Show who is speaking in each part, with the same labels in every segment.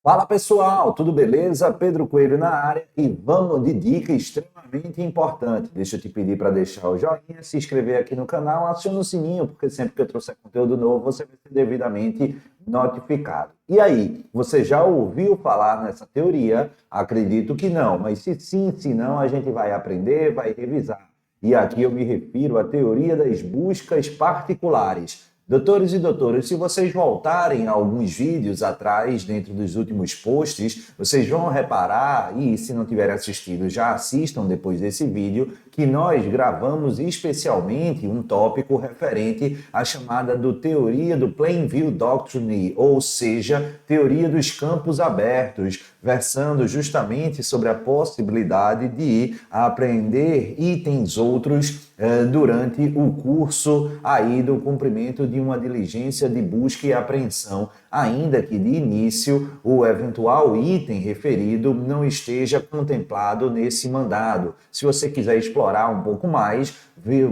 Speaker 1: Fala pessoal, tudo beleza? Pedro Coelho na área e vamos de dica extremamente importante. Deixa eu te pedir para deixar o joinha, se inscrever aqui no canal, aciona o sininho, porque sempre que eu trouxer conteúdo novo, você vai ser devidamente notificado. E aí, você já ouviu falar nessa teoria? Acredito que não, mas se sim, se não, a gente vai aprender, vai revisar. E aqui eu me refiro à teoria das buscas particulares. Doutores e doutoras, se vocês voltarem a alguns vídeos atrás, dentro dos últimos posts, vocês vão reparar, e se não tiverem assistido, já assistam depois desse vídeo, que nós gravamos especialmente um tópico referente à chamada do teoria do Plain View Doctrine, ou seja, teoria dos campos abertos, versando justamente sobre a possibilidade de aprender itens outros durante o curso aí do cumprimento de uma diligência de busca e apreensão, ainda que de início o eventual item referido não esteja contemplado nesse mandado. Se você quiser explorar um pouco mais,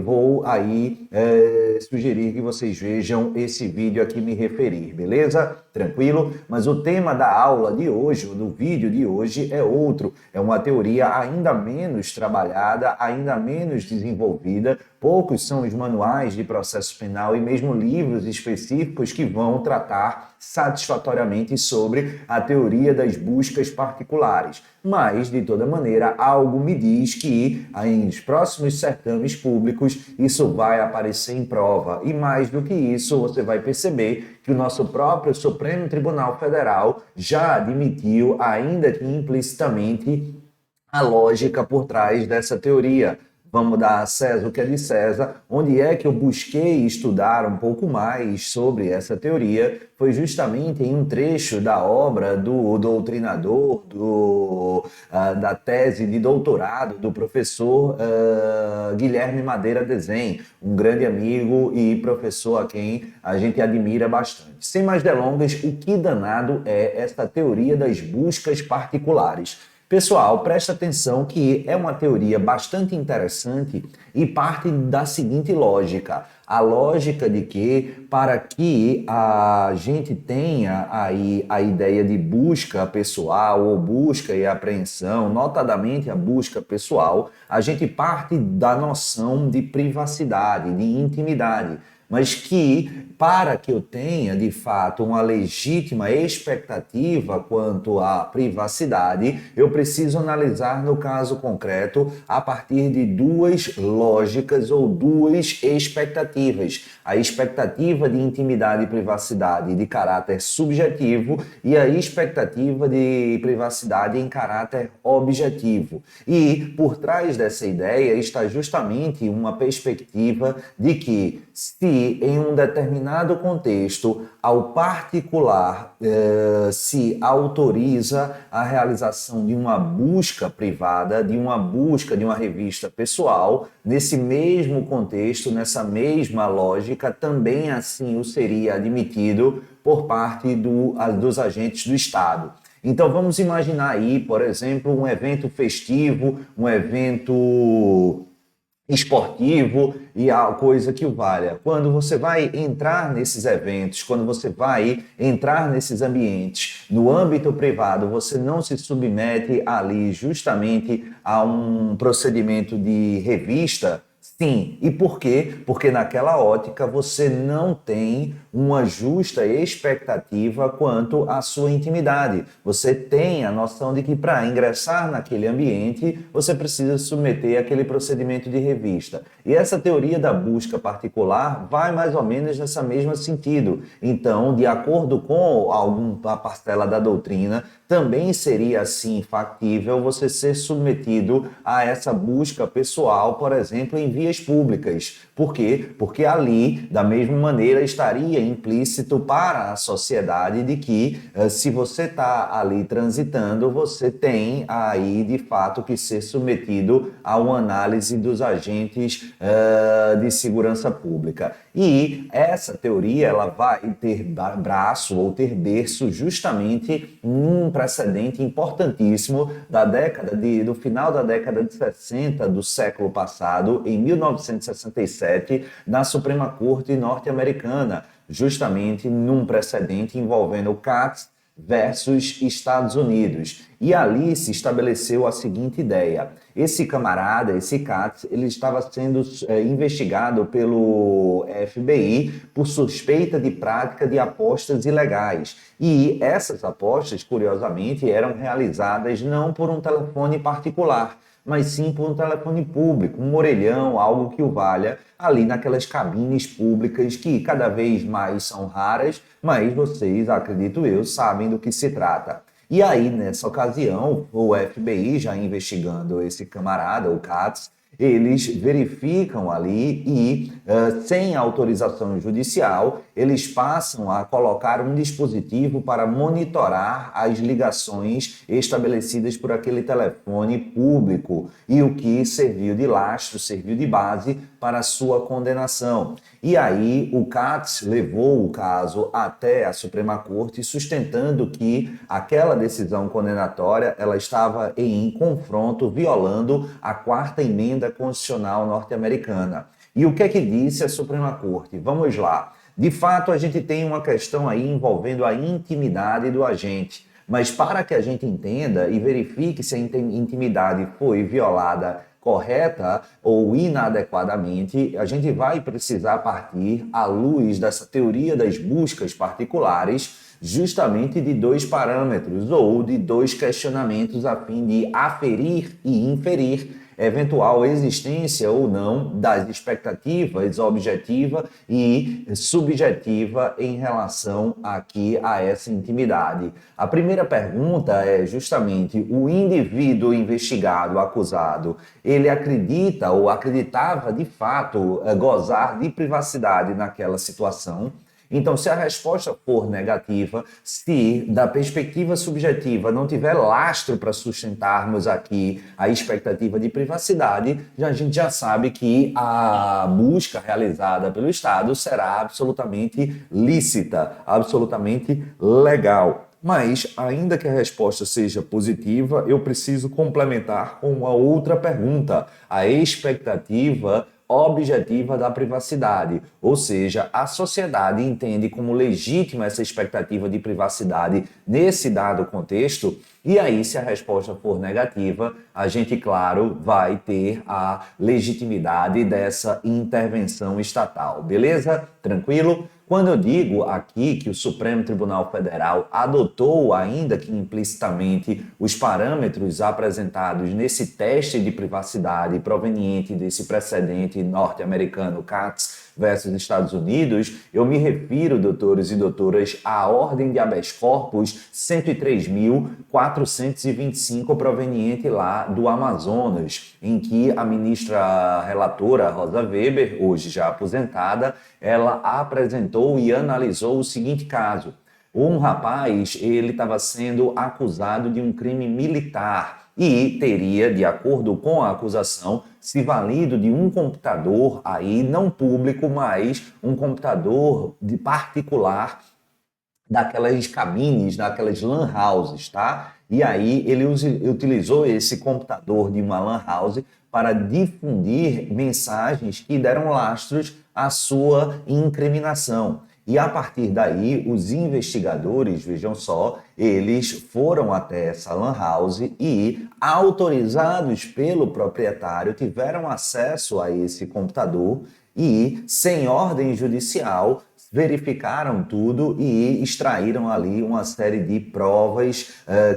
Speaker 1: vou aí sugerir que vocês vejam esse vídeo aqui me referir, beleza? Tranquilo? Mas o tema da aula de hoje, ou do vídeo de hoje, é outro. É uma teoria ainda menos trabalhada, ainda menos desenvolvida. Poucos são os manuais de processo penal e mesmo livros específicos que vão tratar satisfatoriamente sobre a teoria das buscas particulares. Mas, de toda maneira, algo me diz que nos próximos certames públicos isso vai aparecer em prova. E mais do que isso, você vai perceber que o nosso próprio Supremo Tribunal Federal já admitiu, ainda que implicitamente, a lógica por trás dessa teoria. Vamos dar a César o que é de César. Onde é que eu busquei estudar um pouco mais sobre essa teoria? Foi justamente em um trecho da obra do doutrinador, da tese de doutorado do professor Guilherme Madeira Desen, um grande amigo e professor a quem a gente admira bastante. Sem mais delongas, o que danado é esta teoria das buscas particulares? Pessoal, presta atenção que é uma teoria bastante interessante e parte da seguinte lógica. A lógica de que, para que a gente tenha aí a ideia de busca pessoal ou busca e apreensão, notadamente a busca pessoal, a gente parte da noção de privacidade, de intimidade. Mas que, para que eu tenha, de fato, uma legítima expectativa quanto à privacidade, eu preciso analisar, no caso concreto, a partir de duas lógicas ou duas expectativas. A expectativa de intimidade e privacidade de caráter subjetivo e a expectativa de privacidade em caráter objetivo. E, por trás dessa ideia, está justamente uma perspectiva de que, se em um determinado contexto ao particular se autoriza a realização de uma busca privada, de uma busca de uma revista pessoal, nesse mesmo contexto, nessa mesma lógica, também assim o seria admitido por parte dos agentes do Estado. Então vamos imaginar aí, por exemplo, um evento festivo, um evento esportivo e a coisa que o valha. Quando você vai entrar nesses eventos, quando você vai entrar nesses ambientes, no âmbito privado, você não se submete ali justamente a um procedimento de revista. Sim. E por quê? Porque naquela ótica você não tem uma justa expectativa quanto à sua intimidade. Você tem a noção de que para ingressar naquele ambiente, você precisa submeter aquele procedimento de revista. E essa teoria da busca particular vai mais ou menos nessa mesma sentido. Então, de acordo com a parcela da doutrina, também seria assim factível você ser submetido a essa busca pessoal, por exemplo, em vias públicas. Por quê? Porque ali, da mesma maneira, estaria implícito para a sociedade de que se você está ali transitando, você tem aí, de fato, que ser submetido a uma análise dos agentes de segurança pública. E essa teoria ela vai ter braço ou ter berço justamente num precedente importantíssimo do final da década de 60 do século passado, em 1967, na Suprema Corte norte-americana, justamente num precedente envolvendo Katz versus Estados Unidos. E ali se estabeleceu a seguinte ideia. Esse camarada, esse Katz, ele estava sendo investigado pelo FBI por suspeita de prática de apostas ilegais. E essas apostas, curiosamente, eram realizadas não por um telefone particular, mas sim por um telefone público, um orelhão, algo que o valha ali naquelas cabines públicas que cada vez mais são raras, mas vocês, acredito eu, sabem do que se trata. E aí, nessa ocasião, o FBI, já investigando esse camarada, o Katz, eles verificam ali e, sem autorização judicial, eles passam a colocar um dispositivo para monitorar as ligações estabelecidas por aquele telefone público e o que serviu de lastro, serviu de base para a sua condenação. E aí o Katz levou o caso até a Suprema Corte, sustentando que aquela decisão condenatória ela estava em confronto, violando a Quarta Emenda Constitucional norte-americana. E o que é que disse a Suprema Corte? Vamos lá. De fato, a gente tem uma questão aí envolvendo a intimidade do agente. Mas para que a gente entenda e verifique se a intimidade foi violada correta ou inadequadamente, a gente vai precisar partir, à luz dessa teoria das buscas particulares, justamente de dois parâmetros ou de dois questionamentos a fim de aferir e inferir eventual existência ou não das expectativas objetiva e subjetiva em relação aqui a essa intimidade. A primeira pergunta é justamente o indivíduo investigado, acusado, ele acredita ou acreditava de fato gozar de privacidade naquela situação? Então, se a resposta for negativa, se da perspectiva subjetiva não tiver lastro para sustentarmos aqui a expectativa de privacidade, a gente já sabe que a busca realizada pelo Estado será absolutamente lícita, absolutamente legal. Mas, ainda que a resposta seja positiva, eu preciso complementar com uma outra pergunta. A expectativa objetiva da privacidade, ou seja, a sociedade entende como legítima essa expectativa de privacidade nesse dado contexto, e aí se a resposta for negativa, a gente, claro, vai ter a legitimidade dessa intervenção estatal, beleza? Tranquilo? Quando eu digo aqui que o Supremo Tribunal Federal adotou, ainda que implicitamente, os parâmetros apresentados nesse teste de privacidade proveniente desse precedente norte-americano Katz versus Estados Unidos, eu me refiro, doutores e doutoras, à ordem de habeas corpus 103.425 proveniente lá do Amazonas, em que a ministra relatora Rosa Weber, hoje já aposentada, ela apresentou e analisou o seguinte caso. Um rapaz, ele estava sendo acusado de um crime militar e teria, de acordo com a acusação, se valido de um computador aí não público, mas um computador de particular daquelas cabines, daquelas lan houses, tá? E aí ele utilizou esse computador de uma lan house para difundir mensagens que deram lastros à sua incriminação. E a partir daí, os investigadores, vejam só, eles foram até essa lan house e, autorizados pelo proprietário, tiveram acesso a esse computador e, sem ordem judicial, verificaram tudo e extraíram ali uma série de provas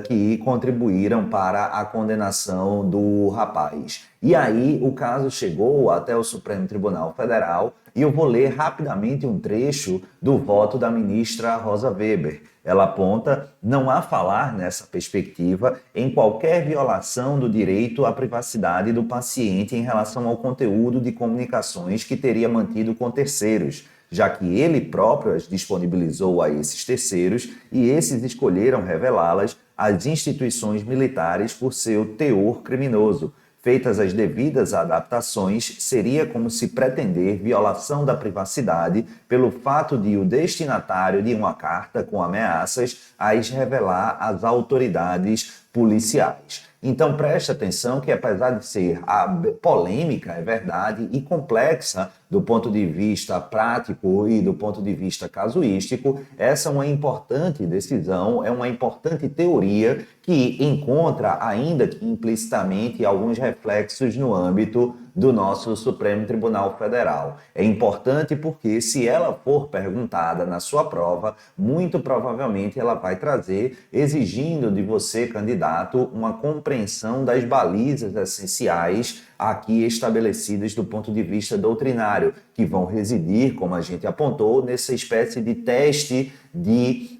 Speaker 1: que contribuíram para a condenação do rapaz. E aí o caso chegou até o Supremo Tribunal Federal e eu vou ler rapidamente um trecho do voto da ministra Rosa Weber. Ela aponta: não há falar nessa perspectiva em qualquer violação do direito à privacidade do paciente em relação ao conteúdo de comunicações que teria mantido com terceiros, já que ele próprio as disponibilizou a esses terceiros e esses escolheram revelá-las às instituições militares por seu teor criminoso. Feitas as devidas adaptações, seria como se pretender violação da privacidade pelo fato de o destinatário de uma carta com ameaças as revelar às autoridades policiais. Então preste atenção que, apesar de ser polêmica, é verdade, e complexa do ponto de vista prático e do ponto de vista casuístico, essa é uma importante decisão, é uma importante teoria que encontra, ainda que implicitamente, alguns reflexos no âmbito do nosso Supremo Tribunal Federal. É importante porque, se ela for perguntada na sua prova, muito provavelmente ela vai trazer, exigindo de você, candidato, uma compreensão das balizas essenciais aqui estabelecidas do ponto de vista doutrinário, que vão residir, como a gente apontou, nessa espécie de teste de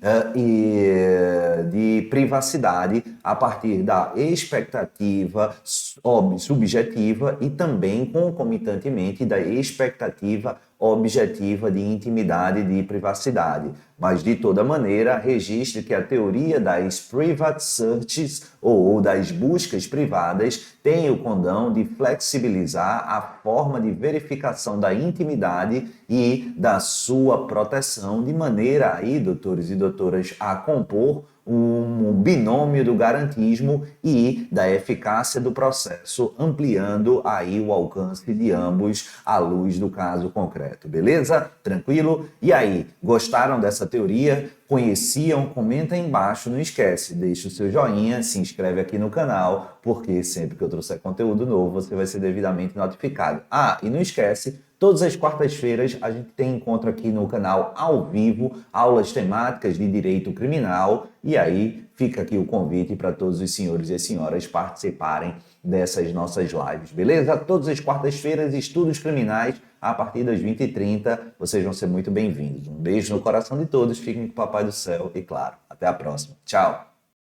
Speaker 1: privacidade a partir da expectativa subjetiva e também concomitantemente da expectativa objetiva de intimidade e de privacidade. Mas, de toda maneira, registre que a teoria das private searches ou das buscas privadas tem o condão de flexibilizar a forma de verificação da intimidade e da sua proteção, de maneira aí, doutores e doutoras, a compor um binômio do garantismo e da eficácia do processo, ampliando aí o alcance de ambos à luz do caso concreto. Beleza? Tranquilo? E aí, gostaram dessa teoria? Conheciam? Comenta aí embaixo, não esquece, deixa o seu joinha, se inscreve aqui no canal, porque sempre que eu trouxer conteúdo novo, você vai ser devidamente notificado. Ah, e não esquece, todas as quartas-feiras a gente tem encontro aqui no canal ao vivo, aulas temáticas de direito criminal, e aí fica aqui o convite para todos os senhores e as senhoras participarem dessas nossas lives, beleza? Todas as quartas-feiras, estudos criminais, a partir das 20h30, vocês vão ser muito bem-vindos. Um beijo no coração de todos, fiquem com o Papai do Céu e, claro, até a próxima. Tchau!